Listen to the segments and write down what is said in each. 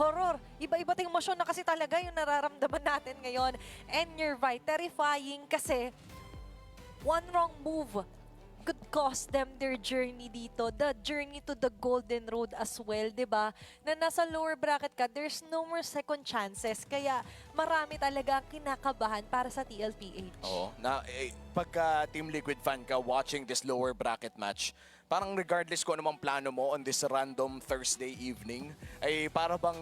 horror. Iba-iba tayong emosyon na kasi talaga yung nararamdaman natin ngayon. And you're right, terrifying kasi one wrong move could cost them their journey dito. The journey to the golden road as well, di ba? Na nasa lower bracket ka, there's no more second chances. Kaya marami talaga ang kinakabahan para sa TLPH. Oo. Pagka Team Liquid fan ka watching this lower bracket match, parang regardless kung anumang plano mo on this random Thursday evening, ay para bang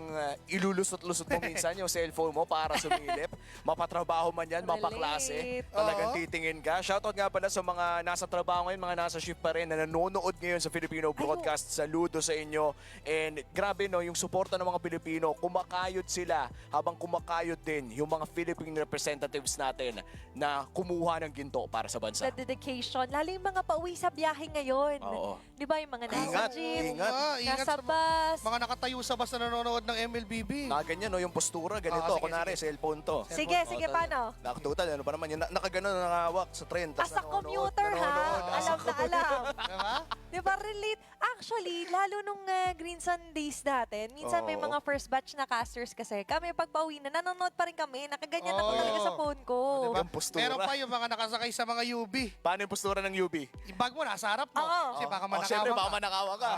ilulusot-lusot mo minsan yung cellphone mo para sumilip. Mapatrabaho man yan, mapaklase. Relate. Talagang Oo. titingin ka. Shoutout nga pala sa mga nasa trabaho ngayon, mga nasa shift pa rin na nanonood ngayon sa Filipino broadcast. Saludo sa inyo. And grabe no, yung suporta ng mga Pilipino, kumakayod sila habang kumakayod din yung mga Philippine representatives natin na kumuha ng ginto para sa bansa. The dedication, lalo yung mga pauwi sa biyahe ngayon. Oo. Di ba yung mga nasa Ingat, gym, ingat. Ingat nasa sa bus. mga nakatayo sa bus na nanonood ng MLBB. Na ganyan no, yung postura, ganito. Sige, Kunwari, sige. cellphone to. Sige, sige, paano? Nakatutal, ano pa naman yun? Nakaganon, nakahawak sa trend. tas As a nanonood, commuter ha, nanonood. alam na alam. Diba? Di ba relate? Actually, lalo nung Green Sundays natin, minsan may Oo. mga first batch na casters kasi kami pag pauwi na, nanonood pa rin kami, nakaganyan ako Oo. talaga sa phone ko. Diba? Yung postura. Meron pa yung mga nakasakay sa mga UB. Paano yung postura ng UB? Yung bag mo nasa harap mo. Oo. Kasi baka Oh, manakawan syempre, baka ka. manakawan ka.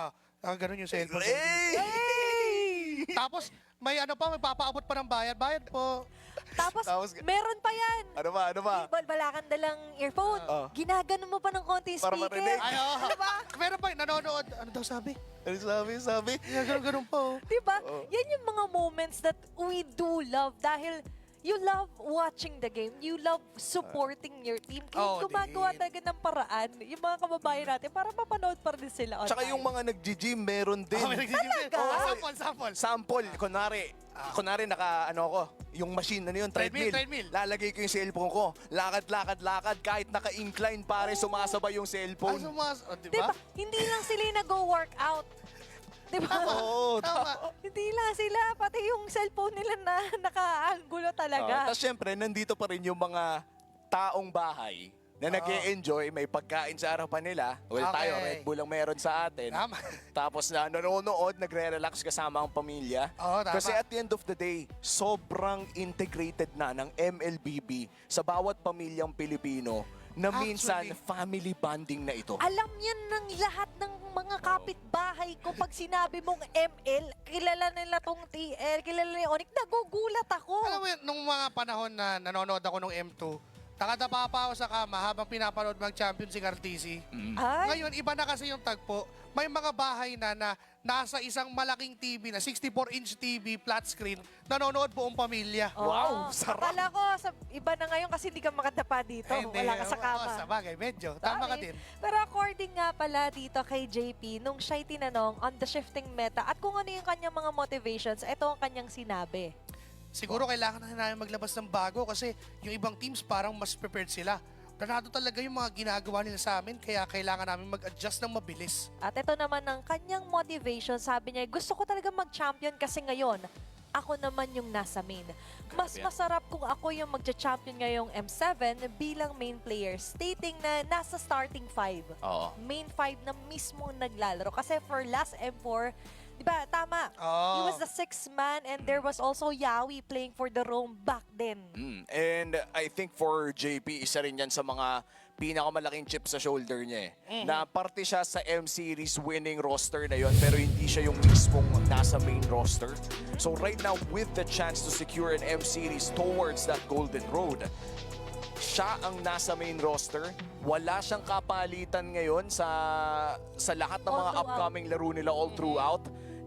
Ganun yung cellphone. Hey! Tapos, may ano pa, may papaabot pa ng bayad. Bayad po. Tapos, Tapos- meron pa yan. Ano ba, ano ba? Balbalakan dalang earphone. Oo. Ginaganon mo pa ng konti yung Para speaker. marinig. Ay, oo. Meron pa, nanonood. Ano daw sabi? Ano sabi? Ganun po. Diba? Oo. Yan yung mga moments that we do love dahil you love watching the game. You love supporting your team. Kaya Oo, gumagawa din. talaga ng paraan yung mga kababayan natin para mapanood pa rin sila online. Tsaka yung mga nag-gym, meron din. May nagsisimple. Talaga? Sample. Sample, kunwari naka ano ko, yung machine na yun, treadmill. Treadmill. Lalagay ko yung cellphone ko. Lakad, kahit naka-incline pare, sumasabay yung cellphone. Diba? Hindi lang sila yung nag-workout. Diba? Oo. Tama. Hindi lang sila, pati yung cellphone nila na naka-angulo talaga. Tapos syempre, nandito pa rin yung mga taong bahay na nag-e-enjoy, may pagkain sa harapan nila. Well, Okay. tayo, Red Bull ang meron sa atin. Tama. Tapos na nanonood, nagre-relax kasama ang pamilya. Oo, tama. Kasi at the end of the day, sobrang integrated na ng MLBB sa bawat pamilyang Pilipino na minsan Actually. family bonding na ito. Alam yan ng lahat ng mga kapitbahay ko pag sinabi mong ML, kilala nila tong TL, kilala nila yung Onyx, nagugulat ako. Alam mo yun, nung mga panahon na nanonood ako nung M2, nakadapa pa ako sa kama habang pinapanood mag-champion si Cartesi. Ay, Ngayon, iba na kasi yung tagpo. May mga bahay na nasa isang malaking TV na 64-inch TV, flat screen, nanonood buong pamilya. Wow, sarap. Akala ko, iba na ngayon kasi hindi ka makadapa dito. Hindi, Wala ka sa oo, kama. sa bagay, medyo. Tama ka din. Pero according nga pala dito kay JP, nung siya'y tinanong on the shifting meta at kung ano yung kanyang mga motivations, ito ang kanyang sinabi. Siguro kailangan na namin maglabas ng bago kasi yung ibang teams parang mas prepared sila. Planado talaga yung mga ginagawa nila sa amin kaya kailangan namin mag-adjust ng mabilis. At ito naman ang kanyang motivation. Sabi niya, gusto ko talaga mag-champion kasi ngayon, ako naman yung nasa main. Mas Grabe. masarap kung ako yung magcha-champion ngayong M7 bilang main player. Stating na nasa starting 5. Oo. Main 5 na mismo naglalaro. Kasi for last M4, di ba, tama. He was the 6th man and there was also Yawi playing for the Rome back then. And I think for JP, isa rin yan sa mga pinakamalaking chip sa shoulder niya eh. Na parte siya sa M-Series winning roster na yon pero hindi siya yung mismong nasa main roster. So right now, with the chance to secure an M-Series towards that golden road, siya ang nasa main roster. Wala siyang kapalitan ngayon sa lahat ng All mga throughout. upcoming laro nila all throughout.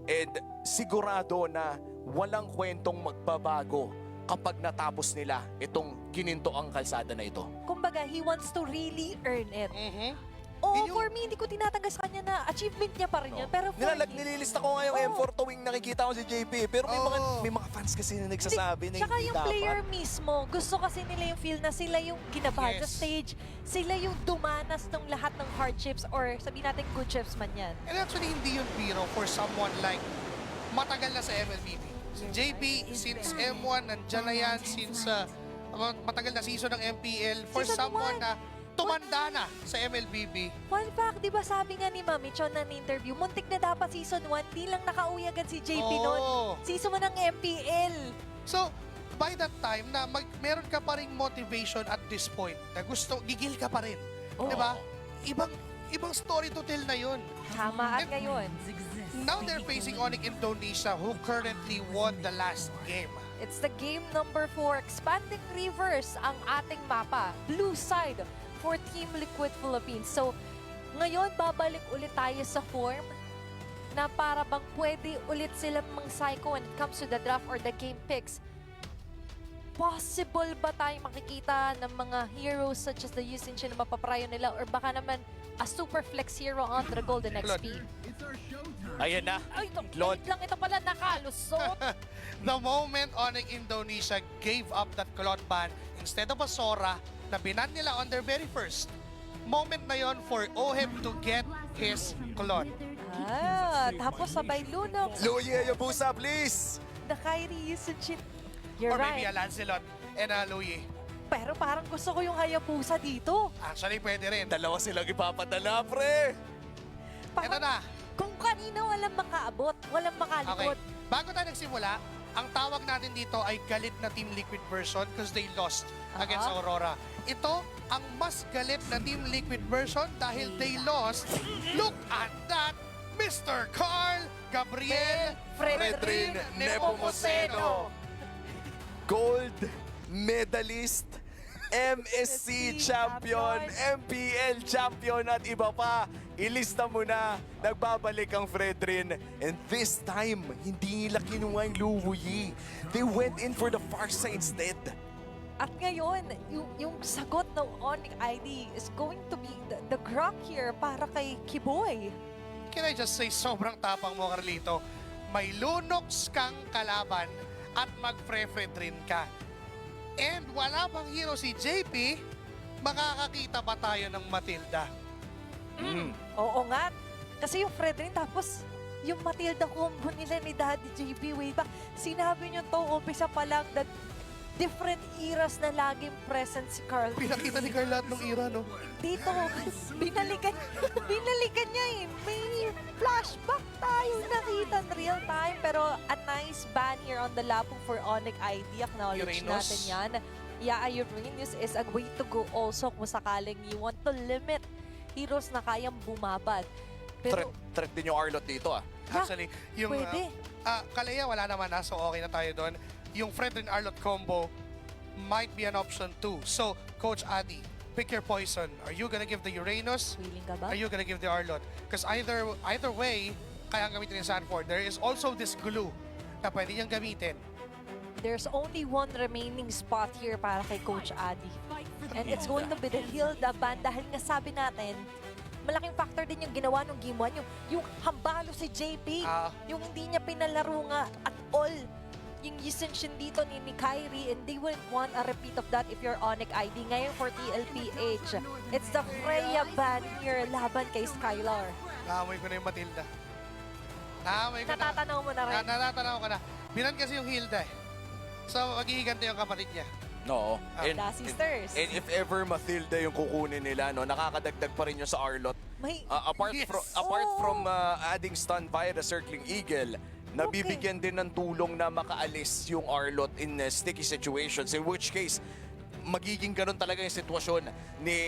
And sigurado na walang kwentong magbabago kapag natapos nila itong gininto ang kalsada na ito. Kumbaga, he wants to really earn it. Mhm. Oo, Yun yung- for me, hindi ko tinatanggal sa kanya na achievement niya pa rin yun. Pero for me, Nililista ko nga yung Oo. M4 tuwing nakikita ko si JP. Pero Oo. may mga fans kasi na nagsasabi na Tsaka hindi yung player dapat. mismo, gusto kasi nila yung feel na sila yung kinabahan sa Yes. stage, sila yung dumanas ng lahat ng hardships or sabihin natin good chips man yan. And actually, hindi yun biro for someone like matagal na sa MLBB. Si JP, since M1, nandyan na yan since matagal na season ng MPL. For Season someone 1. na tumanda na sa MLBB. Fun fact, di ba sabi nga ni Mami Chon na interview, muntik na dapat season 1, di lang nakauwi agad si JP noon. Oo. Season 1 ng MPL. So, by that time, na meron ka pa ring motivation at this point, na gusto, gigil ka pa rin. Oo. Di ba? Ibang story to tell na yun. Tama at ngayon. Now they're facing Onyx Indonesia, who currently won the last game. It's the game number 4, Expanding Rivers ang ating mapa. Blue side for Team Liquid Philippines. So, ngayon babalik ulit tayo sa form na para bang pwede ulit silang mang-psycho when it comes to the draft or the game picks. Possible ba tayo makikita ng mga heroes such as the Yusin-Chin na mapaprayo nila or baka naman a super flex hero on the Golden XP? Ayan na. Ay, ito, Claude. wait lang, ito pala nakalusot. The moment Onyx Indonesia gave up that Claude ban, instead of a Sora, na binan nila on their very first, moment na yon for Oheb to get his Claude. Tapos sabay Lunox, Louie Hayabusa, please! the Kyrie Yusin-Chin. You're Or maybe right. a Lancelot and a Louie. Pero parang gusto ko yung Hayabusa dito. Actually, pwede rin. Dalawa silang ipapadala, pre! Ito na. Kung kanina walang makaabot, walang Okay. makalikot. Bago tayo nagsimula, ang tawag natin dito ay galit na Team Liquid version because they lost against Aurora. Ito ang mas galit na Team Liquid version dahil they lost. Look at that! Mr. Carl Gabriel Fredrin Nepomuceno. Gold medalist, MSC champion, MPL champion at iba pa. Ilista mo na, nagbabalik ang Fredrin. And this time, hindi nila kinuha yung Luwuyi. They went in for the far side instead. At ngayon, yung sagot ng Onyx ID is going to be the Grok here para kay Kiboy. Can I just say, sobrang tapang mo, Carlito. May Lunox kang kalaban at mag-preferred rin ka. And wala pang hero si JP, makakakita pa tayo ng Matilda. Oo nga. Kasi yung Fredrin tapos yung Matilda combo nila ni Daddy JP way back. Sinabi niyo to, umpisa pa lang that different eras na laging present si Carl. Pinakita ni Carl lahat ng era, no? Dito, binalikan niya eh. May flashback tayo nakita in real time. Pero a nice ban here on the lapong for Onyx ID. Acknowledge Uranus. natin yan. Yeah, Uranus is a way to go also kung sakaling you want to limit heroes na kayang bumabad. Pero, Threat din yung Arlot dito ah. Actually, yung pwede. Kalaya wala naman na, so okay na tayo doon. Yung Fred and Arlot combo might be an option too. So, Coach Adi, pick your poison. Are you gonna give the Uranus? Willing ka ba? Are you gonna give the Arlot? Because either way, kaya gamitin ni Sanford. There is also this glue na pwede niyang gamitin. There's only one remaining spot here para kay Coach Adi. And it's going to be the Hilda ban dahil nga sabi natin, malaking factor din yung ginawa nung Game 1. Yung hambalo si JP. Yung hindi niya pinalaro nga at all. Yung Yusin-Chin dito ni Kyrie and they wouldn't want a repeat of that if you're Onyx ID. Ngayon for TLPH, it's the Freya ban here laban kay Skylar. Naamoy ko na yung Matilda. Naamoy ko na. Natatanaw mo na rin. Natatanaw ko na. Binan kasi yung Hilda eh. So, maghihiganti yung kapatid niya. No. The sisters. And if ever Matilda yung kukunin nila, no, nakakadagdag pa rin yun sa Arlot. May, Apart Yes. from adding stun via the Circling Eagle, nabibigyan din ng tulong na makaalis yung Arlot in sticky situations. In which case, magiging ganun talaga yung sitwasyon ni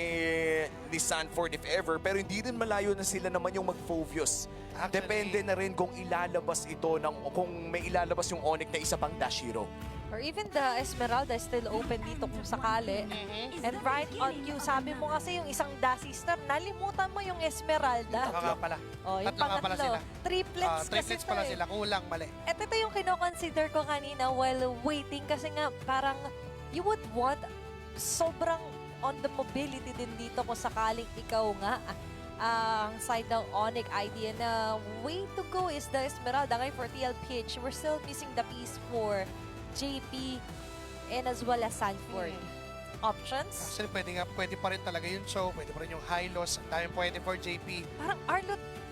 Sanford if ever. Pero hindi din malayo na sila naman yung mag-Phoveus. Actually, Depende na rin kung ilalabas ito, kung may ilalabas yung Onyx na isa pang dash hero. or even the Esmeralda is still open dito kung sakali. And right on you, sabi mo kasi yung isang Da Sister, nalimutan mo yung Esmeralda. Baka nga pala. Oh, yung Tatlo nga pala sila. pangatlo. Triplets kasi Triplets to pala eh. sila. Kulang, mali. At ito yung kino-consider ko kanina while waiting kasi nga parang you would want sobrang on the mobility din dito kung sakaling ikaw nga ang side ng Onyx idea na way to go is the Esmeralda. Ngayon for TLPH, we're still missing the piece for JP and as well as Sanford. Options? Actually, pwede pa rin talaga yun. So, pwede pa rin yung Hylos. Ang dami pwede for JP. Parang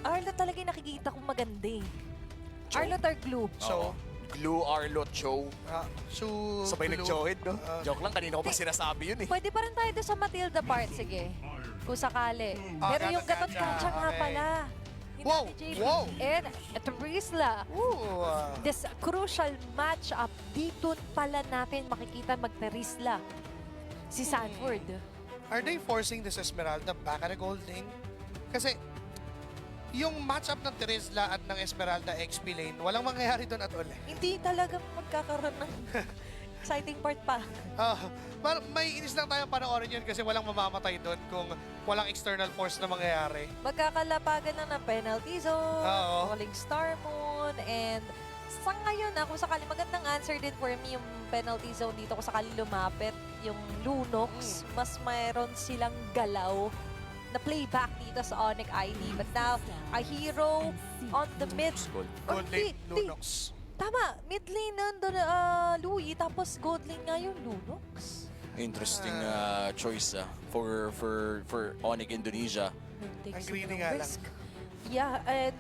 Arlot talaga yung nakikita kong maganda eh. Arlot or Glue? So, Glue Arlot Show. Sabay nag-join, no? Joke lang, kanina ko pa sinasabi yun eh. Pwede pa rin tayo doon sa Matilda part, sige. Kung sakali. Pero yung gatot gatot gacha, kacha nga okay. pala. Hindi Wow, ni JP. wow. And ito Rizla. This crucial matchup, dito pala natin makikita magtarisla si Sanford. Are they forcing this Esmeralda back at the Golding? Kasi yung matchup ng Terizla at ng Esmeralda XP lane, walang mangyayari doon at all. Hindi talaga magkakaroon ng exciting part pa. May inis lang tayong panoorin yun kasi walang mamamatay doon kung walang external force na mangyayari. Magkakalapagan na ng penalty zone, Oo. falling star moon, and sa ngayon kung sakali magandang answer din for me yung penalty zone dito kung sakali lumapit yung Lunox, mas mayroon silang galaw na playback dito sa Onyx ID. But now, a hero on the mid. Or Gold lane, di- Lunox. Tama, mid lane nandun Louie, tapos gold lane nga yung Lunox. Interesting choice for Onyx Indonesia. Ang greedy nga lang. Yeah, and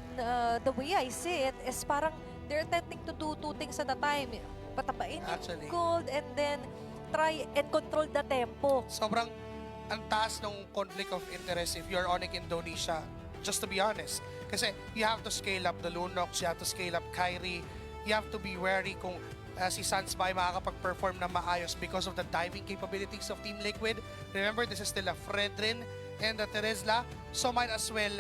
the way I see it is parang they're attempting to do two things at a time. Patabain Actually. yung gold and then try and control the tempo. Sobrang ang taas ng conflict of interest if you're Onyx Indonesia, just to be honest. Kasi you have to scale up the Lunox, you have to scale up Kyrie, you have to be wary kung si Sans ba ay makakapag-perform na maayos because of the diving capabilities of Team Liquid. Remember, this is still a Fredrin and a Terizla, so might as well,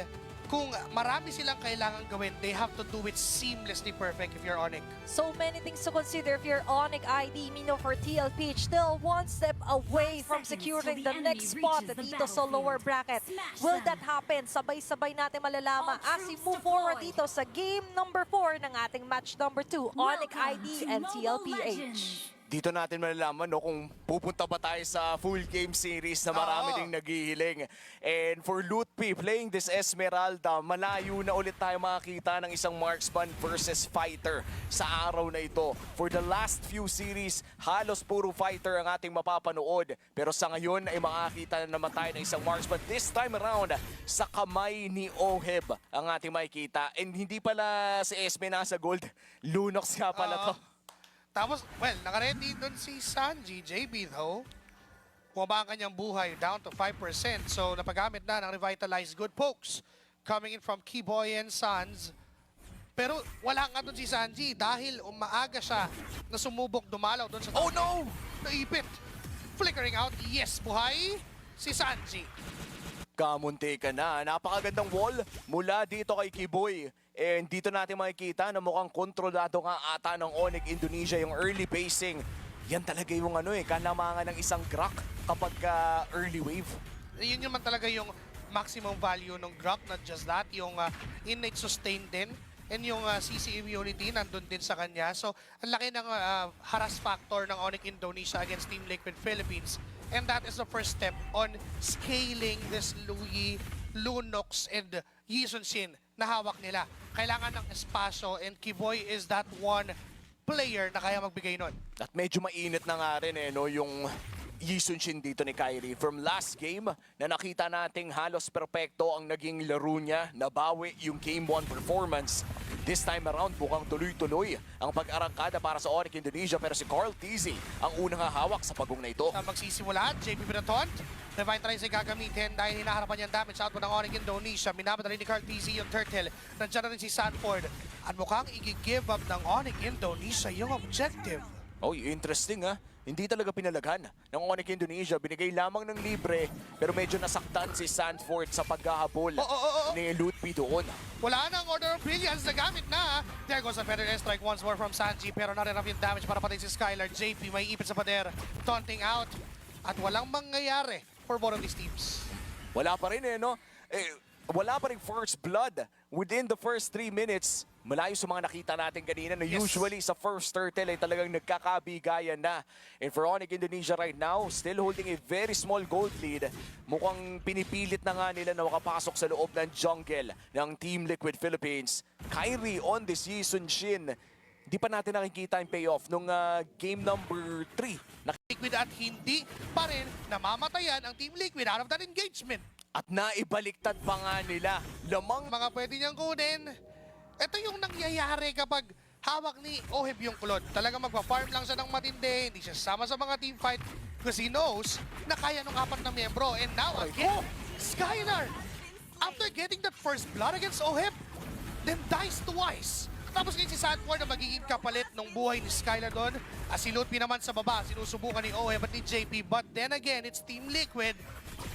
kung marami silang kailangan gawin, they have to do it seamlessly perfect if you're Onyx. So many things to consider if you're Onyx ID. Mino for TLPH still one step away from securing the next spot dito sa lower bracket. Will that happen? Sabay-sabay natin malalaman as we move forward dito sa game number 4 ng ating match number 2, Onyx ID and TLPH. Dito natin malalaman no, kung pupunta ba tayo sa full game series na marami ding naghihiling. And for Lutpi, playing this Esmeralda, malayo na ulit tayo makakita ng isang marksman versus fighter sa araw na ito. For the last few series, halos puro fighter ang ating mapapanood. Pero sa ngayon ay makakita na naman tayo ng isang marksman. This time around, sa kamay ni Oheb ang ating makikita. And hindi pala si Esme nasa gold, Lunox nga pala to. Tapos, well, nakaready doon si Sanji, JB though. Bumaba ang kanyang buhay, down to 5%. So, napagamit na ng revitalized good pokes coming in from Keyboy and Sans. Pero wala nga doon si Sanji dahil umaaga siya na sumubok dumalaw doon sa... Oh no! Naipit! Flickering out, yes, buhay si Sanji. Kamunti ka na. Napakagandang wall mula dito kay Kiboy. And dito natin makikita na mukhang kontrolado nga ata ng Onyx Indonesia yung early pacing. Yan talaga yung kalamangan ng isang Grok kapag early wave. Yun naman talaga yung maximum value ng Grok, not just that, yung innate sustain din. And yung CC immunity nandun din sa kanya. So, ang laki ng harass factor ng Onyx Indonesia against Team Liquid Philippines. And that is the first step on scaling this Louie, Lunox, and Yisun Shin na hawak nila. Kailangan ng espasyo and Kiboy is that one player na kaya magbigay nun. At medyo mainit na nga rin yung Yisun Shin dito ni Kyrie. From last game na nakita nating halos perpekto ang naging laro niya, nabawi yung Game 1 performance. This time around, mukhang tuloy-tuloy ang pag-arangkada para sa Onyx Indonesia pero si Carl Tizzy ang unang hahawak sa pagong na ito. Sa magsisimula, JP Pinaton, Revitalize ay gagamitin dahil hinaharapan yung damage output ng Onyx Indonesia. Minamadali ni Carl Tizzy yung turtle. Nandiyan na rin si Sanford. At mukhang i-give up ng Onyx Indonesia yung objective. Oh, interesting ha. Hindi talaga pinalaghan ng Onyx Indonesia. Binigay lamang ng libre pero medyo nasaktan si Sanford sa paghahabol ni Lutpi doon. Wala na ang Order of Brilliance na gamit na. There goes a feather airstrike once more from Sanji pero not enough yung damage para patay si Skylar. JP may ipit sa pader. Taunting out. At walang mangyayari for both of these teams. Wala pa rin wala pa rin first blood within the first 3 minutes. Malayo sa mga nakita natin kanina na usually sa first turtle ay talagang nagkakabigayan na. And for Onyx Indonesia right now, still holding a very small gold lead. Mukhang pinipilit na nga nila na makapasok sa loob ng jungle ng Team Liquid Philippines. Kyrie on this Yisun Shin. Hindi pa natin nakikita yung payoff nung game number 3. Liquid at hindi pa rin namamatayan ang Team Liquid out of that engagement. At naibaliktad pa nga nila. Lamang Mga pwede niyang kunin. Ito yung nangyayari kapag hawak ni Oheb yung Claude. Talagang magpa-farm lang siya ng matindi, hindi siya sasama sa mga team fight because he knows na kaya ng 4 na miyembro. And now again, Skylar, after getting that first blood against Oheb, then dies twice. Tapos ngayon si Sanford na magiging kapalit ng buhay ni Skylar doon. Si Lutfi naman sa baba, sinusubukan ni Oheb at ni JP. But then again, it's Team Liquid.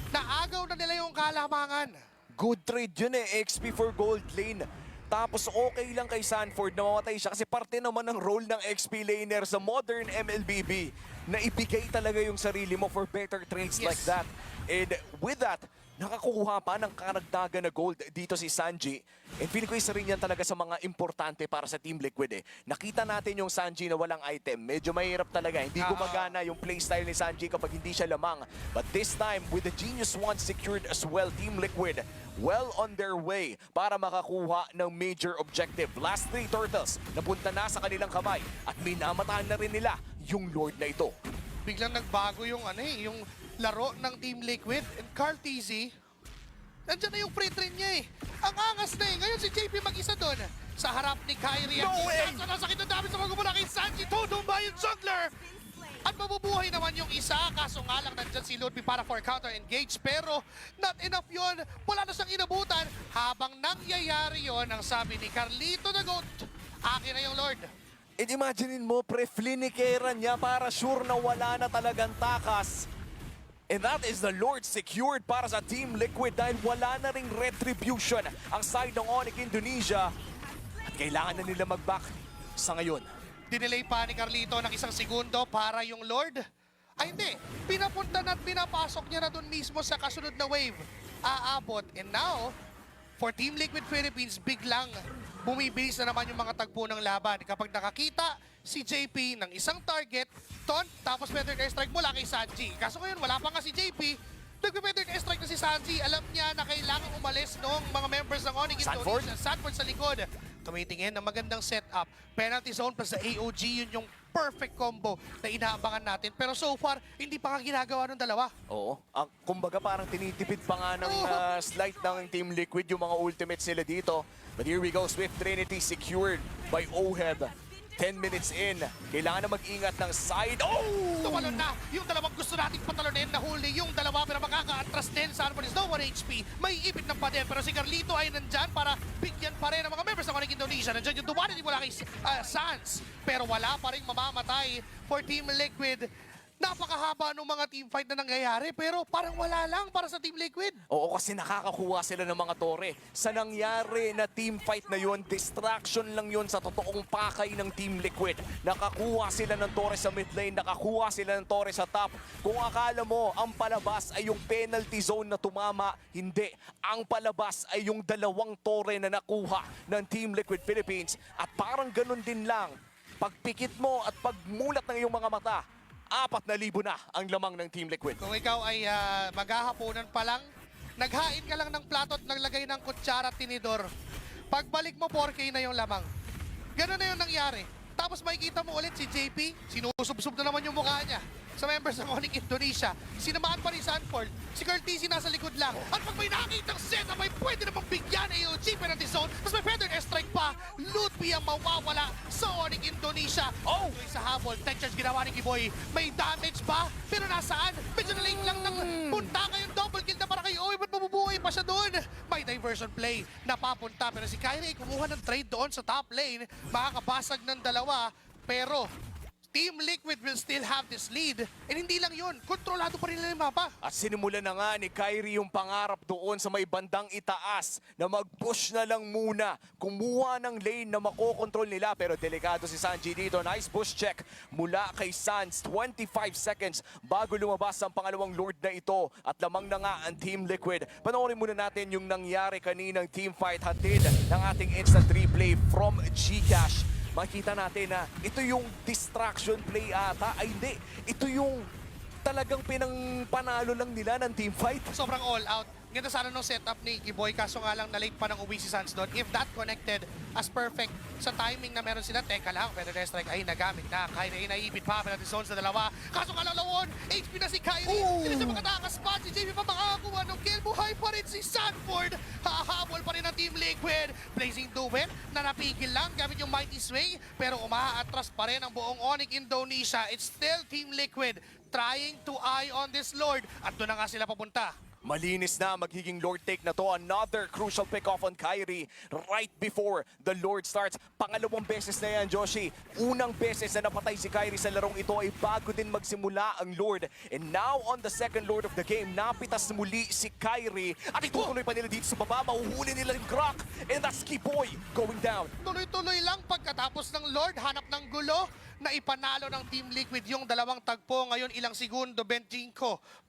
Naagaw na nila yung kalamangan. Good trade yun eh, XP for gold lane. Tapos okay lang kay Sanford na mamatay siya kasi parte naman ng role ng XP laner sa modern MLBB na ibigay talaga yung sarili mo for better trades like that. And with that, nakakuha pa ng karagdagan na gold dito si Sanji. And feeling ko isa rin yan talaga sa mga importante para sa Team Liquid eh. Nakita natin yung Sanji na walang item. Medyo mahirap talaga. Hindi gumagana yung playstyle ni Sanji kapag hindi siya lamang. But this time, with the Genius One secured as well, Team Liquid well on their way para makakuha ng major objective. Last 3 turtles napunta na sa kanilang kamay at minamataan na rin nila yung Lord na ito. Biglang nagbago yung yung laro ng Team Liquid. And Carl TZ, nandyan na yung free train niya eh. Ang angas na eh. Ngayon si JP mag-isa doon sa harap ni Kyrie. No way! At nasakit na dami sa magumula kay Sanji. Tudong ba yung jungler? At mabubuhay naman yung isa. Kaso nga lang nandyan si Lutfi para for counter engage. Pero not enough yon. Wala na siyang inabutan. Habang nangyayari yon, ang sabi ni Carlito the Goat, akin na yung Lord. And imaginein mo, pre-flinikeran niya para sure na wala na talagang takas. And that is the Lord secured para sa Team Liquid dahil wala na ring retribution ang side ng Onyx Indonesia. At kailangan na nila mag-back sa ngayon. Dinelay pa ni Carlito ng 1 segundo para yung Lord. Ay hindi, pinapunta na at pinapasok niya na doon mismo sa kasunod na wave. Aabot. And now, for Team Liquid Philippines, biglang bumibilis na naman yung mga tagpo ng laban. Kapag nakakita si JP ng isang target, taunt, tapos Feathered Airstrike mula kay Sanji. Kaso ngayon, wala pa nga si JP. Nagpe-Feathered Airstrike na si Sanji. Alam niya na kailangan umalis ng mga members ng Onyx Indonesia. Sanford sa likod. Tumitingin ng magandang setup. Penalty zone pa sa AOG, yun yung perfect combo na inaabangan natin. Pero so far, hindi pa nga ginagawa ng dalawa. Oo. Kumbaga parang tinitipid pa nga ng slight ng Team Liquid yung mga ultimates nila dito. But here we go, Swift Trinity secured by Oheb. 10 minutes in, kailangan na mag-ingat ng side. Oh! Tumalon na yung dalawang gusto nating patalonin. Nahuli yung dalawa pero makaka-atras din. Sanford is no 1 HP. May ipit ng paden pero si Carlito ay nandyan para bigyan pa rin ang mga members ng Onyx Indonesia. Nandyan yung dumanin mula kay Sans. Pero wala pa rin mamamatay for Team Liquid. Napakahaba ng mga team fight na nangyayari pero parang wala lang para sa Team Liquid. Oo, kasi nakakakuha sila ng mga tore. Sa nangyari na team fight na yun, distraction lang yun sa totoong pakay ng Team Liquid. Nakakuha sila ng tore sa mid lane, nakakuha sila ng tore sa top. Kung akala mo, ang palabas ay yung penalty zone na tumama, hindi. Ang palabas ay yung 2 tore na nakuha ng Team Liquid Philippines. At parang ganun din lang, pagpikit mo at pagmulat ng iyong mga mata, 4,000 na ang lamang ng Team Liquid. Kung ikaw ay maghahaponan pa lang, naghain ka lang ng plato at naglagay ng kutsara at tinidor. Pagbalik mo, 4K na yung lamang. Ganun na yung nangyari. Tapos makikita mo ulit si JP, sinusubsob na naman yung mukha niya sa members ng Onyx Indonesia. Sinamaan pa rin Sanford. Si Curtis nasa likod lang. At pag may nakitang set na may pwede namang bigyan AOG penalty zone, tapos may feathered airstrike pa, Lutfi ang mawawala sa Onyx Indonesia. Oh! Sa habol, textures ginawa ni Kiboy. May damage ba? Pero nasaan? Medyo na late lang ng punta ngayong double kill na para kay Owe. Ba't mabubuhay pa siya doon? May diversion play na papunta. Pero si Kyrie kumuha ng trade doon sa top lane. Makakabasag ng dalawa. Pero Team Liquid will still have this lead. And hindi lang yun, kontrolado pa rin nila yung mapa. At sinimulan na nga ni Kyrie yung pangarap doon sa may bandang itaas na mag-push na lang muna. Kumuha ng lane na makokontrol nila pero delikado si Sanji dito. Nice push check mula kay Sans. 25 seconds bago lumabas ang pangalawang Lord na ito. At lamang na nga ang Team Liquid. Panoorin muna natin yung nangyari kaninang team fight hatid ng ating instant replay from Gcash. Makita natin na ito yung distraction play ata. Ay hindi, ito yung talagang pinangpanalo lang nila ng team fight. Sobrang all out. Ganda sana nung setup ni Kiboy, kaso nga lang na-late pa ng uwi si Sans doon. If that connected as perfect sa timing na meron sila, teka lang, pero strike ay nagamit na. Kyrie naipit pa, penalty zone sa dalawa. Kaso nga lang lawon, HP na si Kyrie. Hindi siya makatakas pa, si JP pa makakakuha ng kill. Buhay pa rin si Sanford. Hahabol pa rin ang Team Liquid. Blazing Duet na napigil lang gamit yung Mighty Swing, pero umaatras pa rin ang buong Onyx Indonesia. It's still Team Liquid trying to eye on this Lord. At doon na nga sila papunta. Malinis na magiging Lord take na to. Another crucial pick-off on Kyrie right before the Lord starts. Pangalawang beses na yan, Joshi. Unang beses na napatay si Kyrie sa larong ito ay bago din magsimula ang Lord. And now on the second Lord of the game, napitas muli si Kyrie. At itutuloy pa nila dito sa baba. Mahuhuli nila yung Grok. And that's Kiboy going down. Tuloy-tuloy lang pagkatapos ng Lord, hanap ng gulo na ipanalo ng Team Liquid yung dalawang tagpo. Ngayon ilang segundo, 25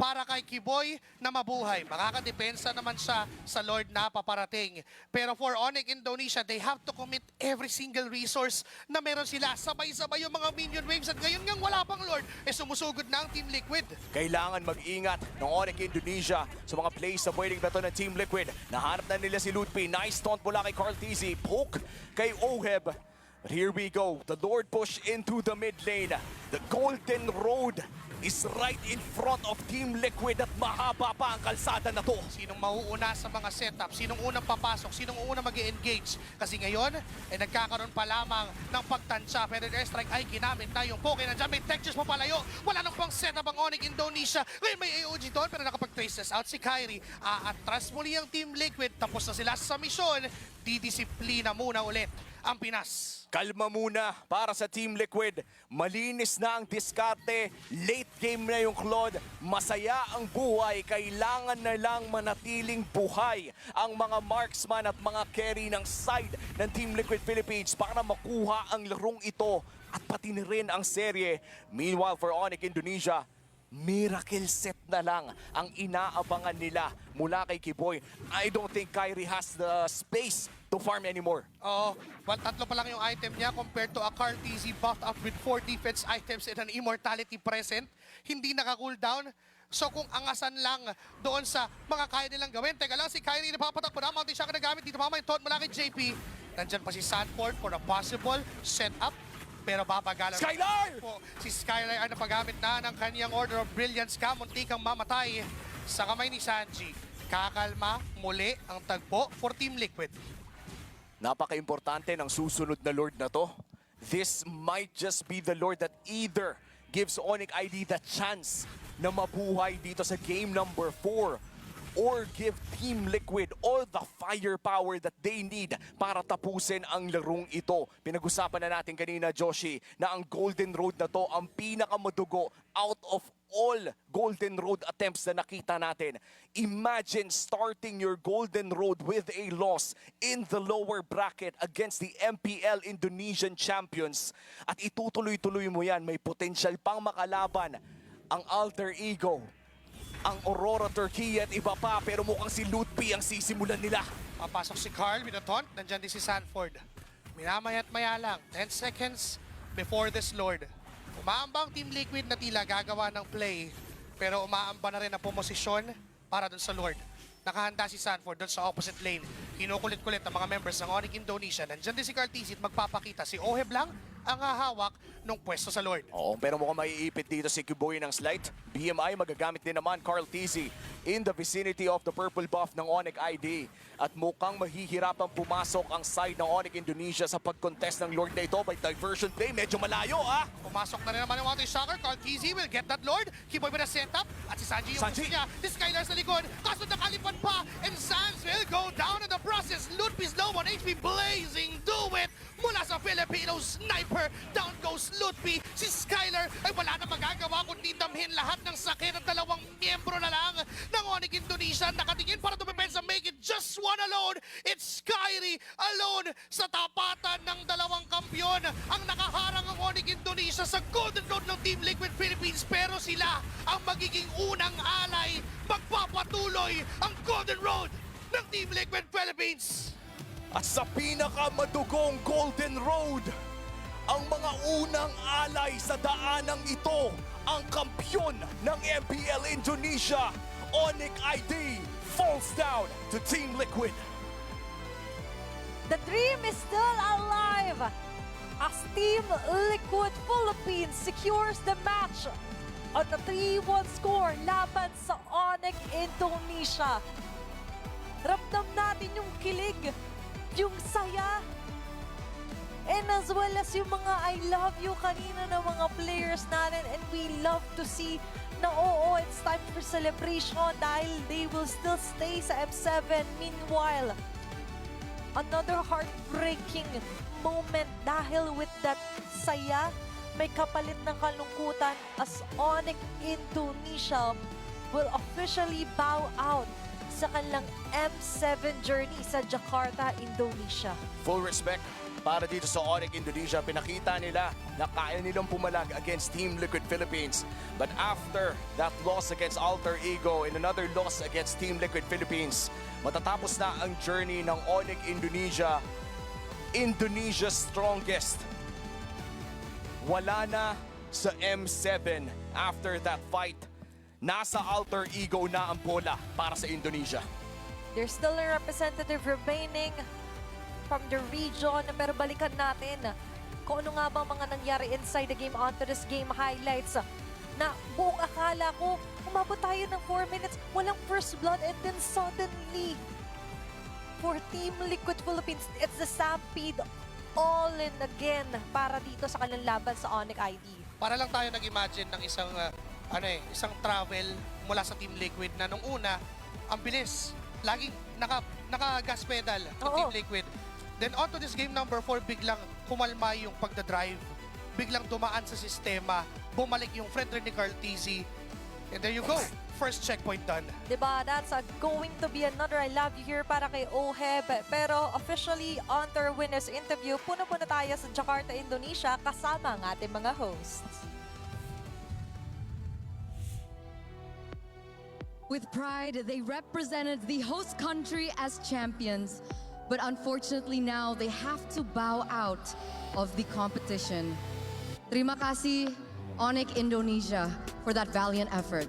para kay Kiboy na mabuhay. Makakadepensa naman siya sa Lord na paparating. Pero for Onyx Indonesia, they have to commit every single resource na meron sila. Sabay-sabay yung mga minion waves at ngayon ngang wala pang Lord, sumusugod na ang Team Liquid. Kailangan mag-ingat ng Onyx Indonesia sa mga plays na pwedeng beto ng Team Liquid. Nahanap na nila si Lutpi. Nice taunt mula kay Carl Tizzy. Poke kay Oheb. But here we go. The Lord push into the mid lane. The Golden Road is right in front of Team Liquid at mahaba pa ang kalsada na to. Sinong mauuna sa mga setup? Sinong unang papasok? Sinong unang mag-engage? Kasi ngayon, nagkakaroon pa lamang ng pagtansya. Pero airstrike ay ginamit na yung poke. Nandiyan may textures pa palayo. Wala nang pang setup ang Onyx Indonesia. Ngayon may AOG doon pero nakapag-traces out si Kyrie. Aatras muli ang Team Liquid. Tapos na sila sa misyon. Didisiplina muna ulit ang Pinas. Kalma muna para sa Team Liquid. Malinis na ang diskarte. Late game na yung Claude. Masaya ang buhay. Kailangan na lang manatiling buhay ang mga marksman at mga carry ng side ng Team Liquid Philippines para makuha ang larong ito at pati na rin ang serye. Meanwhile for Onyx Indonesia, miracle set na lang ang inaabangan nila mula kay Kiboy. I don't think Kyrie has the space to farm anymore. Oo, tatlo pa lang yung item niya compared to a Carl TZ buffed up with 4 defense items and an immortality present. Hindi naka-cooldown. So kung angasan lang doon sa mga kaya nilang gawin, teka lang si Kyrie napapatak pa na, mountain siya nagamit dito pa may taunt mula kay JP. Nandyan pa si Sanford for a possible setup. Pero babagalan Skylar! po. Si Skylar ay napagamit na ng kanyang Order of Brilliance ka, muntikang mamatay sa kamay ni Sanji. Kakalma muli ang tagpo for Team Liquid. Napaka-importante ng susunod na Lord na to. This might just be the Lord that either gives Onyx ID the chance na mabuhay dito sa game number 4 or give Team Liquid all the firepower that they need para tapusin ang larong ito. Pinag-usapan na natin kanina, Joshi, na ang Golden Road na to ang pinakamadugo out of all Golden Road attempts na nakita natin. Imagine starting your Golden Road with a loss in the lower bracket against the MPL Indonesian champions. At itutuloy-tuloy mo yan, may potential pang makalaban ang Alter Ego, ang Aurora Turkey at iba pa, pero mukhang si Lutpi ang sisimulan nila. Papasok si Carl with a taunt. Nandyan din si Sanford. Minamaya't maya lang. 10 seconds before this Lord. Umaambang Team Liquid na tila gagawa ng play. Pero umaamba na rin ang pumosisyon para dun sa Lord. Nakahanda si Sanford dun sa opposite lane. Kinukulit-kulit ang mga members ng Onyx Indonesia. Nandyan din si Carl Tizzy at magpapakita. Si Oheb lang ang hahawak ng pwesto sa Lord. Oo, pero mukhang maiipit dito si Kiboy ng slight. BMI magagamit din naman Carl Tizzy in the vicinity of the purple buff ng Onyx ID. At mukhang mahihirapang pumasok ang side ng Onyx Indonesia sa pag-contest ng Lord na ito by diversion play. Medyo malayo, ah! Pumasok na rin naman yung Water Shocker. Carl Tizzy will get that Lord. Kiboy with a setup. At si Sanji yung gusto niya. Si Skylar sa likod. Kaso nakalipad pa. And Sans will go down in the process. Lutpi's low on HP. Blazing do it. Mula sa Filipino sniper. Down goes Lutpi. Si Skylar ay wala na magagawa kundi damhin lahat ng sakit at dalawang miyembro na lang ng Onyx Indonesia. Nakatingin para dumepensa. Make it just one alone. It's Kyrie alone sa tapatan ng dalawang kampyon. Ang nakaharang ang Onyx Indonesia sa Golden Road ng Team Liquid Philippines. Pero sila ang magiging unang alay. Magpapatuloy ang Golden Road ng Team Liquid Philippines. At sa pinakamadugong Golden Road, ang mga unang alay sa daanang ito, ang kampyon ng MPL Indonesia, Onyx ID falls down to Team Liquid. The dream is still alive as Team Liquid Philippines secures the match on a 3-1 score laban sa Onyx Indonesia. Ramdam natin yung kilig, yung saya, and as well as yung mga I love you kanina ng mga players natin, and we love to see na oo, it's time for celebration dahil they will still stay sa M7. Meanwhile, another heartbreaking moment dahil with that saya, may kapalit ng kalungkutan as Onyx Indonesia will officially bow out sa kanilang M7 journey sa Jakarta, Indonesia. Full respect para dito sa Onyx Indonesia. Pinakita nila na kaya nilang pumalag against Team Liquid Philippines. But after that loss against Alter Ego and another loss against Team Liquid Philippines, matatapos na ang journey ng Onyx Indonesia, Indonesia's strongest. Wala na sa M7 after that fight. Nasa Alter Ego na ang bola para sa Indonesia. There's still a representative remaining from the region, pero balikan natin kung ano nga ba mga nangyari inside the game onto this game highlights na buong akala ko umabot tayo ng 4 minutes, walang first blood, and then suddenly for Team Liquid Philippines, it's the stampede all in again para dito sa kanilang laban sa Onyx ID. Para lang tayo nag-imagine ng isang travel mula sa Team Liquid na nung una, ang bilis. Laging naka-gas pedal ang Oo. Team Liquid. Then onto this game number 4, biglang kumalma yung pagdadrive. Biglang dumaan sa sistema. Bumalik yung friend ni Carl TZ. And there you go. First checkpoint done. Diba? That's going to be another I love you here para kay Oheb. Pero officially, on to our winner's interview, puno-puno tayo sa Jakarta, Indonesia, kasama ang ating mga hosts. With pride, they represented the host country as champions. But unfortunately now, they have to bow out of the competition. Terima kasih, Onyx Indonesia, for that valiant effort.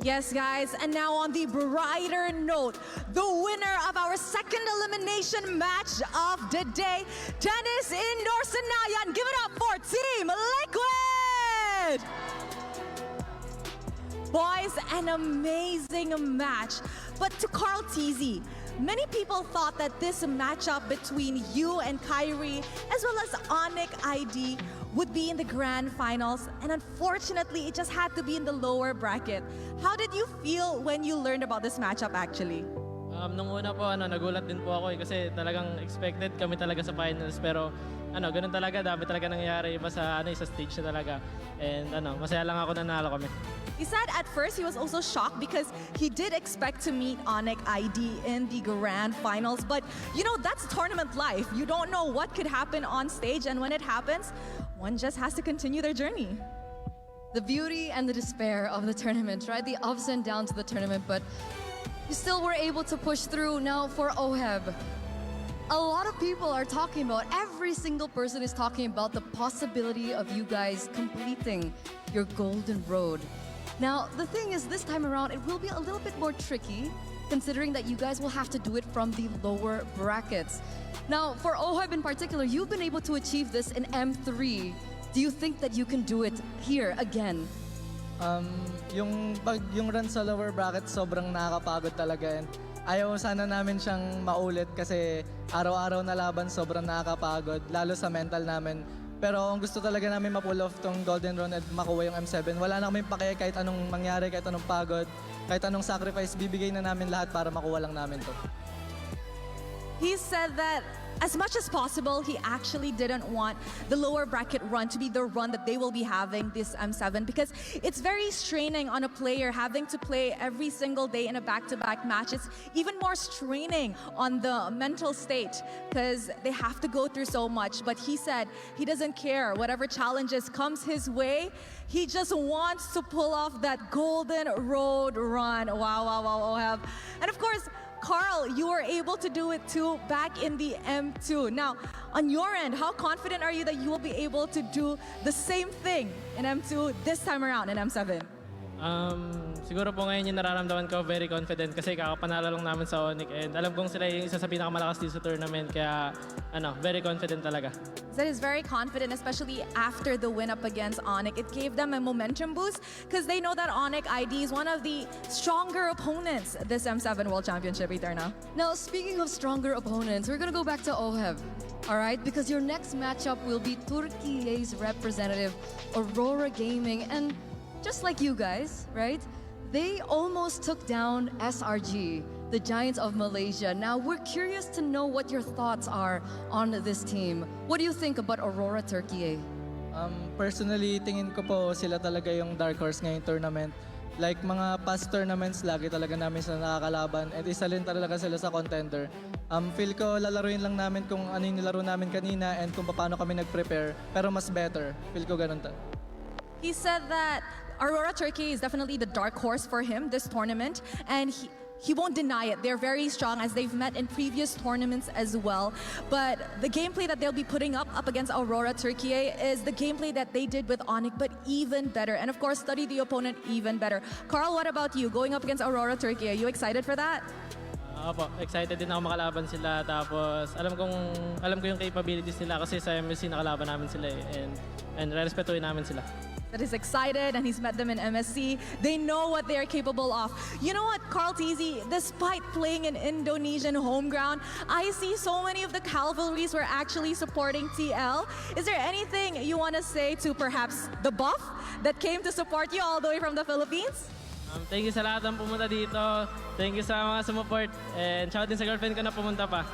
Yes, guys, and now on the brighter note, the winner of our second elimination match of the day, Dennis Indor Sanayan. Give it up for Team Liquid! Boys, an amazing match. But to Carl TZ, many people thought that this matchup between you and Kyrie, as well as Onyx ID, would be in the grand finals. And unfortunately, it just had to be in the lower bracket. How did you feel when you learned about this matchup actually? Nung una po, nagulat din po ako kasi talagang expected kami talaga sa finals. Pero ganun talaga, dami talaga nangyayari iba sa, sa stage na talaga. And masaya lang ako na nanalo kami. He said at first he was also shocked because he did expect to meet Onyx ID in the grand finals. But, that's tournament life. You don't know what could happen on stage. And when it happens, one just has to continue their journey. The beauty and the despair of the tournament, right? The ups and downs of the tournament, but you still were able to push through. Now for Oheb, a lot of people are talking about, every single person is talking about the possibility of you guys completing your golden road. Now, the thing is, this time around, it will be a little bit more tricky, considering that you guys will have to do it from the lower brackets. Now, for Oheb in particular, you've been able to achieve this in M3. Do you think that you can do it here again? Yung run sa lower bracket, sobrang nakakapagod talaga yan. Ayaw sana namin siyang maulit kasi araw-araw na laban sobrang nakakapagod, lalo sa mental namin. Pero ang gusto talaga namin ma-pull off tong Golden Run at makuha yung M7. Wala na kaming pake kahit anong mangyari, kahit anong pagod, kahit anong sacrifice, bibigay na namin lahat para makuha lang namin to. He said that as much as possible, he actually didn't want the lower bracket run to be the run that they will be having this M7 because it's very straining on a player having to play every single day in a back-to-back match. It's even more straining on the mental state because they have to go through so much. But he said he doesn't care whatever challenges comes his way. He just wants to pull off that golden road run. Wow, wow, wow, Oheb. And of course, Carl, you were able to do it too back in the M2. Now, on your end, how confident are you that you will be able to do the same thing in M2 this time around in M7? Siguro po ngayon yung nararamdaman ko, very confident kasi kakapanalo lang namin sa Onyx and alam kong sila yung isa sa pinakamalakas dito sa tournament kaya very confident talaga. Zed is very confident, especially after the win up against Onyx. It gave them a momentum boost because they know that Onyx ID is one of the stronger opponents this M7 World Championship, Eterna. Now, speaking of stronger opponents, we're gonna go back to OHEB, all right? Because your next matchup will be Turkey's representative, Aurora Gaming, and just like you guys, right? They almost took down SRG, the Giants of Malaysia. Now, we're curious to know what your thoughts are on this team. What do you think about Aurora Turkey? Personally, tingin ko po sila talaga yung dark horse ngayong tournament. Like mga past tournaments, lagi talaga namin sila nakakalaban at isa rin talaga sila sa contender. Feel ko lalaruin lang namin kung ano yung nilaro namin kanina and kung paano kami nag-prepare, pero mas better. Feel ko ganun ta. He said that Aurora Turkey is definitely the dark horse for him this tournament, and he won't deny it. They're very strong as they've met in previous tournaments as well. But the gameplay that they'll be putting up against Aurora Turkey is the gameplay that they did with Onyx, but even better. And of course, study the opponent even better. Carl, what about you? Going up against Aurora Turkey, are you excited for that? Opo, excited din ako makalaban sila tapos alam ko yung capabilities nila kasi sa MSC nakalaban namin sila and respetuhin namin sila. That is excited and he's met them in MSC. They know what they are capable of. You know what, Carl Tizzy, despite playing in Indonesian home ground, I see so many of the Cavalries were actually supporting TL. Is there anything you want to say to perhaps the buff that came to support you all the way from the Philippines? Thank you sa lahat ng pumunta dito. Thank you sa mga sumupport and shout din sa girlfriend ko na pumunta pa.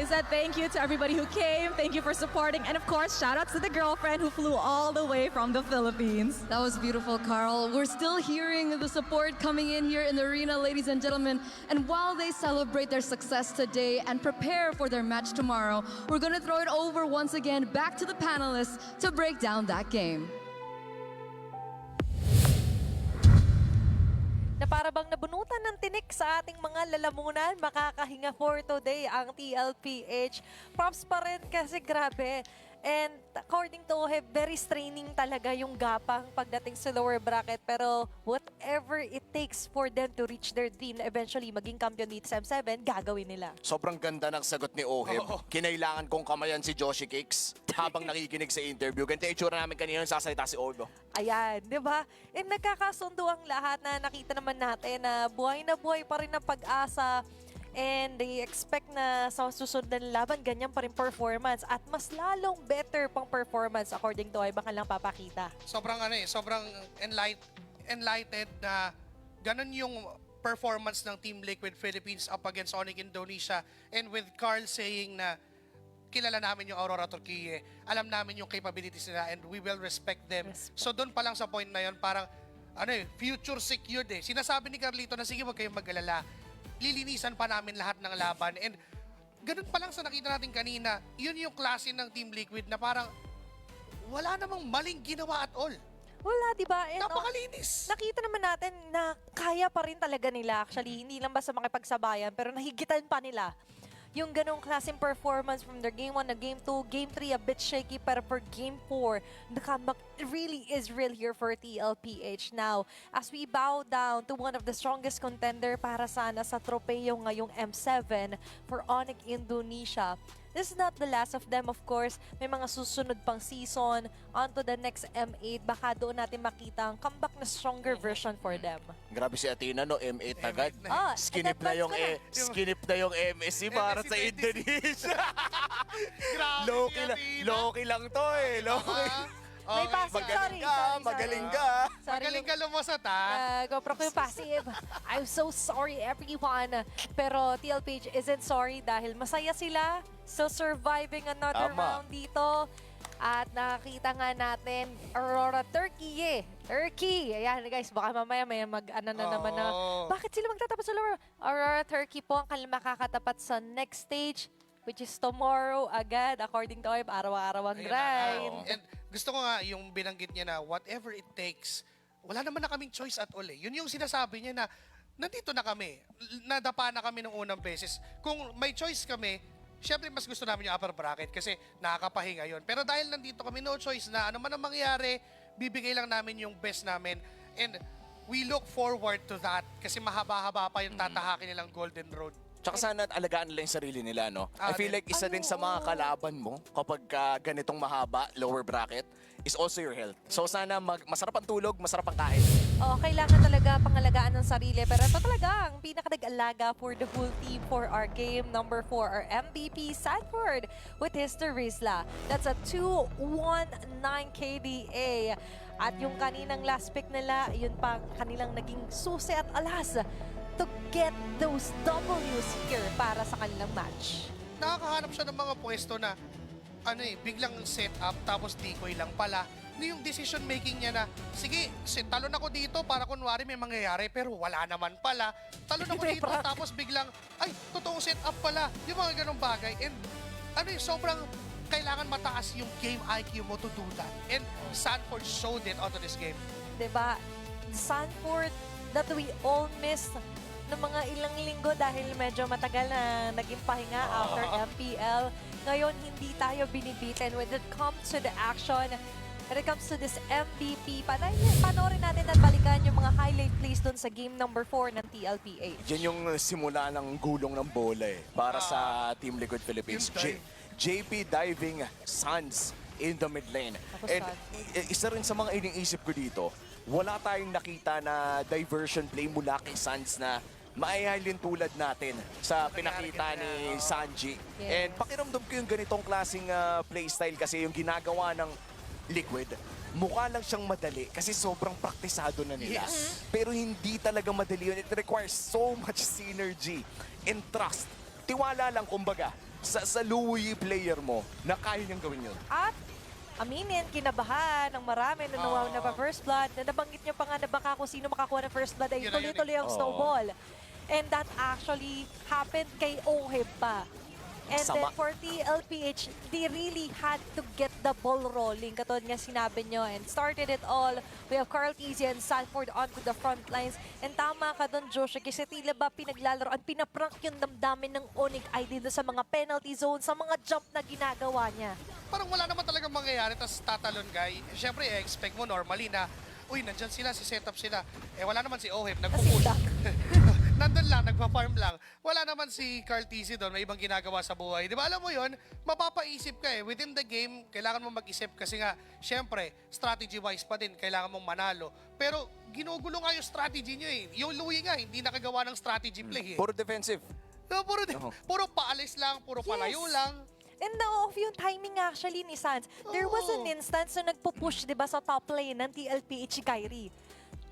Is that thank you to everybody who came, thank you for supporting, and of course, shout outs to the girlfriend who flew all the way from the Philippines. That was beautiful, Carl. We're still hearing the support coming in here in the arena, ladies and gentlemen. And while they celebrate their success today and prepare for their match tomorrow, we're going to throw it over once again back to the panelists to break down that game. Na para bang nabunutan ng tinik sa ating mga lalamunan, makakahinga for today ang TLPH. Props pa rin kasi grabe. And according to Oheb, very straining talaga yung gapang pagdating sa lower bracket. Pero whatever it takes for them to reach their dream na eventually maging champion dito sa M7, gagawin nila. Sobrang ganda ng sagot ni Oheb. Kinailangan kong kamayan si Joshi Cakes habang nakikinig sa interview. Ganito yung itsura namin kanina yung sasalita si Oheb. Ayan, di ba? And nagkakasundo ang lahat na nakita naman natin na buhay pa rin ang pag-asa. And they expect na sa susunod na laban, ganyan pa rin performance. At mas lalong better pang performance according to ay baka lang papakita. Sobrang sobrang enlightened na ganun yung performance ng Team Liquid Philippines up against Onyx Indonesia. And with Carl saying na kilala namin yung Aurora Turkey, alam namin yung capabilities nila and we will respect them. So doon pa lang sa point na yun, parang future secured . Sinasabi ni Carlito na sige, wag kayong mag-alala. Lilinisan pa namin lahat ng laban. And ganun pa lang sa nakita natin kanina, yun yung klase ng Team Liquid na parang wala namang maling ginawa at all. Wala, di ba? And, Napakalinis. nakita naman natin na kaya pa rin talaga nila. Actually, hindi lang basta makipagsabayan, pero nahigitan pa nila yung ganong klaseng performance from their Game 1 na Game 2, Game 3 a bit shaky, pero for Game 4, the comeback really is real here for TLPH. Now, as we bow down to one of the strongest contender para sana sa tropeyo ngayong M7 for Onyx Indonesia, this is not the last of them, of course. May mga susunod pang season onto the next M8. Baka doon natin makita ang comeback na stronger version for them. Grabe si Athena, no? M8 agad. Ah, Skinip na yung skinip na yung MSC para MSC sa Indonesia. Grabe Loki si lang, Athena. Loki lang to eh. Loki. May passive, Magaling sorry. ka, magaling ka. Magaling ka lumusot, ha? GoPro ko yung passive. I'm so sorry everyone. Pero TLPH isn't sorry dahil masaya sila. So surviving another Tama. round dito. At nakakita nga natin, Aurora Turkey Turkey! Ayan guys, baka mamaya may mag-ano na naman na, bakit sila magtatapat sa lower? Aurora Turkey po ang makakatapat sa next stage, which is tomorrow agad. According to Oib, araw-araw ang grind. And gusto ko nga yung binanggit niya na whatever it takes, wala naman na kaming choice at all . Yun yung sinasabi niya na nandito na kami, nadapa na kami ng unang beses. Kung may choice kami, syempre mas gusto namin yung upper bracket kasi nakakapahinga yun. Pero dahil nandito kami, no choice na ano man ang mangyari, bibigay lang namin yung best namin. And we look forward to that kasi mahaba-haba pa yung tatahakin nilang Golden Road. Tsaka sana alagaan nila yung sarili nila, no? I feel like isa din sa mga kalaban mo kapag ganitong mahaba, lower bracket, is also your health. So sana masarap ang tulog, masarap ang kain. Oh, kailangan talaga pangalagaan ng sarili. Pero ito talaga ang pinaka-nag-alaga for the whole team for our game number 4, our MVP Sanford with his Terizla. That's a 219 KDA. At yung kaninang last pick nila, yun pa kanilang naging susi at alas to get those W's here para sa kanilang match. Nakakahanap siya ng mga pwesto na biglang set up tapos decoy lang pala. Hindi yung decision making niya na, sige, talon ako dito para kunwari may mangyayari pero wala naman pala. Talon ako dito tapos biglang, ay, totoong set up pala. Yung mga ganong bagay. And sobrang kailangan mataas yung game IQ mo to do that. And Sanford showed it onto this game. Diba? Sanford that we all missed ng mga ilang linggo dahil medyo matagal na naging pahinga after MPL. Ngayon, hindi tayo binibitin when it comes to the action. When it comes to this MVP, panoorin natin at balikan yung mga highlight plays doon sa game number 4 ng TLPH. Yan yung simula ng gulong ng bola para sa Team Liquid Philippines. JP diving Suns in the mid lane. Ako, And Suns. isa rin sa mga iniisip ko dito, wala tayong nakita na diversion play mula kay Suns na maihalin tulad natin sa pinakita ni Sanji. Yes. And pakiramdam ko yung ganitong klaseng playstyle kasi yung ginagawa ng Liquid, mukha lang siyang madali kasi sobrang praktisado na nila. Pero hindi talaga madali yun. It requires so much synergy and trust. Tiwala lang kumbaga sa Louis player mo na kaya niyang gawin yun. At aminin, kinabahan ng marami na nawaw na pa first blood. Na nabanggit niyo pa nga na baka kung sino makakuha ng first blood ay tuloy-tuloy ang snowball. And that actually happened kay Oheb pa. And then for TLPH, they really had to get the ball rolling. Katulad nga sinabi nyo, and started it all. We have Carl Tizzy and Sanford onto the front lines. And tama ka doon, Joshua, kasi tila ba pinaglalaroan, pinaprank yung damdamin ng Onyx ID sa mga penalty zone, sa mga jump na ginagawa niya. Parang wala naman talagang mangyayari, tapos tatalon guy. Siyempre, expect mo normally na, uy, nandyan sila, si setup sila. Eh, wala naman si Oheb, nagpupush. Nandun lang, nagpa-farm lang. Wala naman si Carl Tizzy doon, may ibang ginagawa sa buhay. Di ba, alam mo yun, mapapaisip ka eh. Within the game, kailangan mo mag-isip kasi nga, syempre, strategy-wise pa din, kailangan mong manalo. Pero, ginugulo nga yung strategy nyo eh. Yung Louis nga, hindi nakagawa ng strategy play eh. Puro defensive. No, puro paalis lang, puro palayo lang. And na-off yung timing actually ni Sans. There was an instance na nagpo-push, di ba, sa top lane ng TLPH si Kyrie.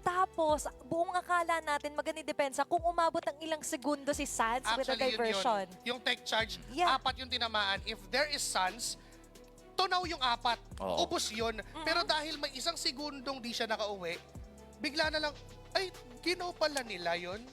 Tapos, buong akala natin maganda depensa kung umabot ng ilang segundo si Sans with a diversion. Yung tech charge, Yeah. 4 yung tinamaan. If there is Suns, tunaw yung 4. Ubus yun. Pero dahil may isang segundong di siya nakauwi, bigla na lang, ay, ginaw pala nila yun.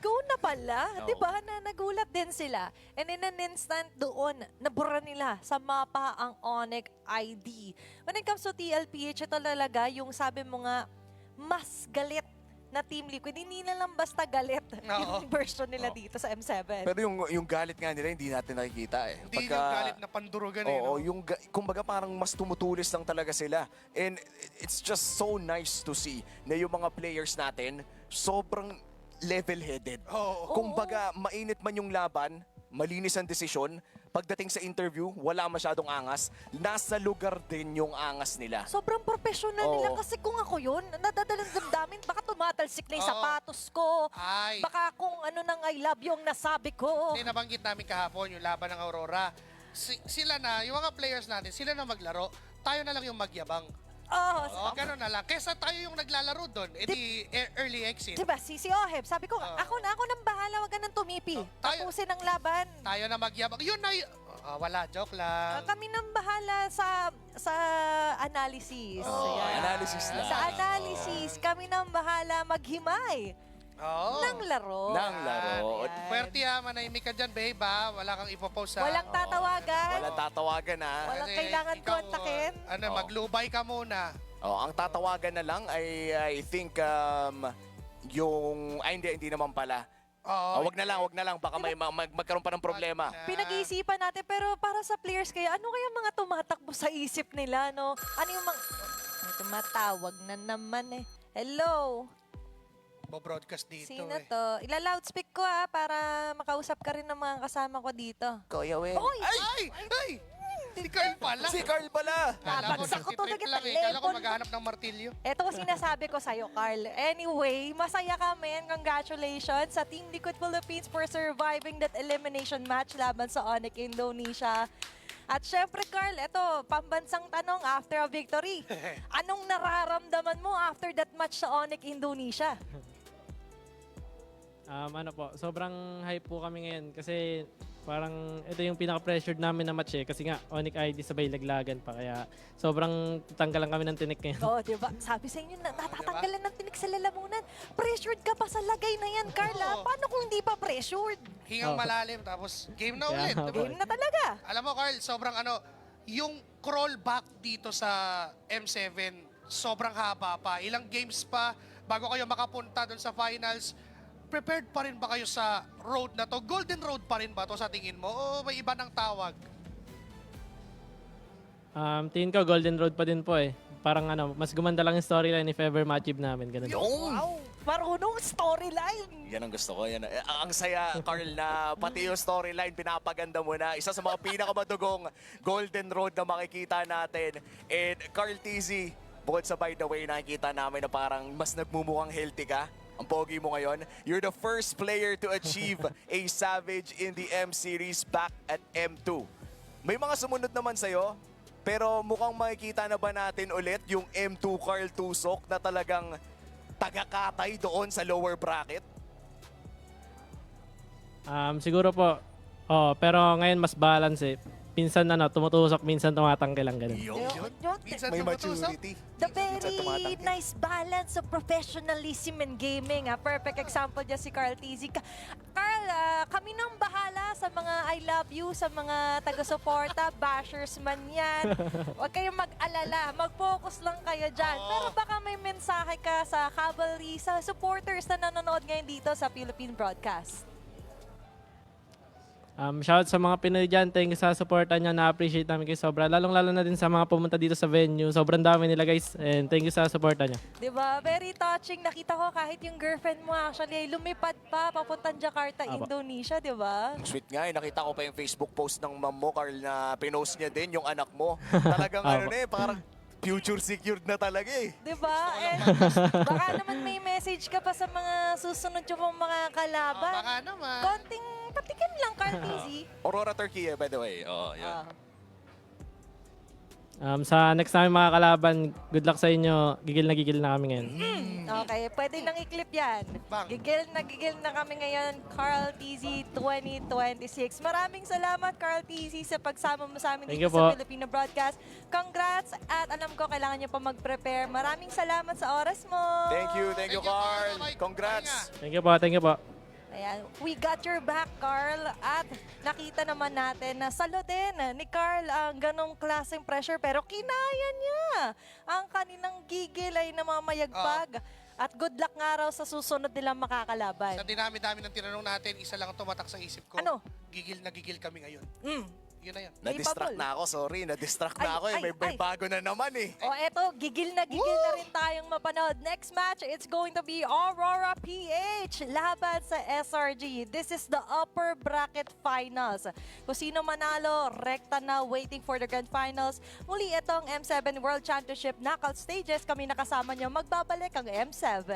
Go na pala, di ba? Na nagulat din sila. And in an instant doon, nabura nila sa mapa ang Onyx ID. When it comes to TLPH, ito talaga yung sabi mo nga, mas galit na Team Liquid. Hindi na lang basta galit yung version nila dito sa M7. Pero yung galit nga nila, hindi natin nakikita eh. Hindi yung galit na pandurugan eh. Oo, No? kumbaga parang mas tumutulis lang talaga sila. And it's just so nice to see na yung mga players natin, sobrang level-headed. Kumbaga, mainit man yung laban, malinis ang desisyon, pagdating sa interview, wala masyadong angas, nasa lugar din yung angas nila. Sobrang professional nila kasi kung ako yun, nadadalang damdamin, baka tumatalsik na yung sapatos ko. Ay. Baka kung ano nang I love you ang nasabi ko. Hindi, nabanggit namin kahapon yung laban ng Aurora. Sila na, yung mga players natin, sila na maglaro, tayo na lang yung magyabang. Gano'n na lang. Kesa tayo yung naglalaro doon, edi early exit. Diba, si Oheb, sabi ko, ako nang bahala, wag ka nang tumipi. Tapusin ang laban. Tayo na magyabang. Yun na wala, joke lang. Kami nang bahala sa analysis. Ayan. Analysis lang. Sa analysis, kami nang bahala maghimay ng laro. Ng laro. Ayan. Puwerte ha, manahimik ka dyan, babe ha. Wala kang ipopost ha. Walang tatawagan. Walang tatawagan ha. Walang Kasi kailangan ikaw, kontakin. Maglubay ka muna. Ang tatawagan na lang ay I think hindi naman pala. Wag na lang baka may magkaroon pa ng problema. Pinag-iisipan natin, pero para sa players kaya, ano kaya mga tumatakbo sa isip nila, no? Ano yung mga... May tumatawag na naman eh. Hello? Bo-broadcast dito Sino eh. to? Ila-loudspeak ko para makausap ka rin ng mga kasama ko dito. Kuya Will. Oy! Ay! Si Carl pala. Si Carl pala! Kala ko Babagsak ko to nagtitrip na lang eh. Kala ko telepono. maghanap ng martilyo. Ito ang sinasabi ko sa'yo, Carl. Anyway, masaya kami and congratulations sa Team Liquid Philippines for surviving that elimination match laban sa Onyx Indonesia. At syempre, Carl, ito, pambansang tanong after a victory. Anong nararamdaman mo after that match sa Onyx Indonesia? Ano po, sobrang hype po kami ngayon kasi parang ito yung pinaka-pressured namin na match kasi nga Onyx ID sabay laglagan pa kaya sobrang tanggalan kami ng tinik ngayon. Oo, di ba? Sabi sa inyo, natatanggalan ng tinik sa lalamunan. Pressured ka pa sa lagay na yan, Carla. Oo. Paano kung hindi pa pressured? Hingang Oh. malalim, tapos game na ulit. Yeah. diba? Game na talaga. Alam mo, Carl, sobrang yung crawl back dito sa M7, sobrang haba pa. Ilang games pa bago kayo makapunta doon sa finals. Prepared pa rin ba kayo sa road na to? Golden road pa rin ba to sa tingin mo? O may iba ng tawag? Tingin ko Golden Road pa din po eh. Parang mas gumanda lang yung storyline if ever ma-achieve namin. Ganun. Wow! Marunong storyline. Yan ang gusto ko. Yan. Ang saya, Carl, na pati yung storyline, pinapaganda mo na. Isa sa mga pinakamadugong Golden Road na makikita natin. And Carl TZ, bukod sa by the way, nakikita namin na parang mas nagmumukhang healthy ka. Ang pogi mo ngayon. You're the first player to achieve a Savage in the M Series back at M2. May mga sumunod naman sa'yo, pero mukhang makikita na ba natin ulit yung M2 Carl Tusok na talagang tagakatay doon sa lower bracket? Siguro po, pero ngayon mas balance eh. Minsan tumutusok, minsan tumatangke lang ganun. Yun. Minsan May tumutusok. maturity. The Minsan very tumatangke. nice balance of professionalism in gaming. Perfect example dyan si Carl TZ. Carl, kami nang bahala sa mga I love you, sa mga taga-suporta, bashers man yan. Huwag kayong mag-alala. Mag-focus lang kayo dyan. Oo. Pero baka may mensahe ka sa cavalry, sa supporters na nanonood ngayon dito sa Philippine Broadcast. Shoutout sa mga Pinoy dyan. Thank you sa supportan nyo. Na-appreciate namin kayo sobra. Lalong-lalo na din sa mga pumunta dito sa venue. Sobrang dami nila guys. And thank you sa supportan nyo. Diba? Very touching. Nakita ko kahit yung girlfriend mo actually lumipad pa papuntang Jakarta, Apo. Indonesia, diba? Sweet nga, nakita ko pa yung Facebook post ng mom mo, Carl, na pinost niya din yung anak mo. Talagang Apo. parang future secured na talaga eh. Diba? And baka naman may message ka pa sa mga susunod yung mga kalaban. Baka naman. Konting patikin lang, Carl TZ. Aurora Turkey, by the way. Oh, yun. Sa next namin mga kalaban, good luck sa inyo. Gigil na kami ngayon. Okay, pwede nang i-clip yan. Bang. Gigil na kami ngayon, Carl TZ 2026. Maraming salamat, Carl TZ, sa pagsama mo sa amin Thank dito you sa po. Filipino Broadcast. Congrats at alam ko kailangan nyo pa mag-prepare. Maraming salamat sa oras mo. Thank you, Thank you, Carl. Carl. Congrats. Thank you po. Ayan, we got your back, Carl. At nakita naman natin na salo din ni Carl ang ganong klaseng pressure pero kinaya niya. Ang kaninang gigil ay namamayagpag. At good luck nga raw sa susunod nilang makakalaban. Sa dinami-dami ng tinanong natin, isa lang ang tumatak sa isip ko. Ano? Gigil na gigil kami ngayon. Mm. Yun na yan. Na-distract Capable. na ako, sorry. Na-distract Ay, na ako eh. ay, May ay. bago na naman eh. O eto, gigil na rin tayong mapanood. Next match, it's going to be Aurora PH laban sa SRG. This is the upper bracket finals. Kung sino manalo, rekta na waiting for the grand finals. Muli itong M7 World Championship knockout stages. Kami nakasama nyo, magbabalik ang M7.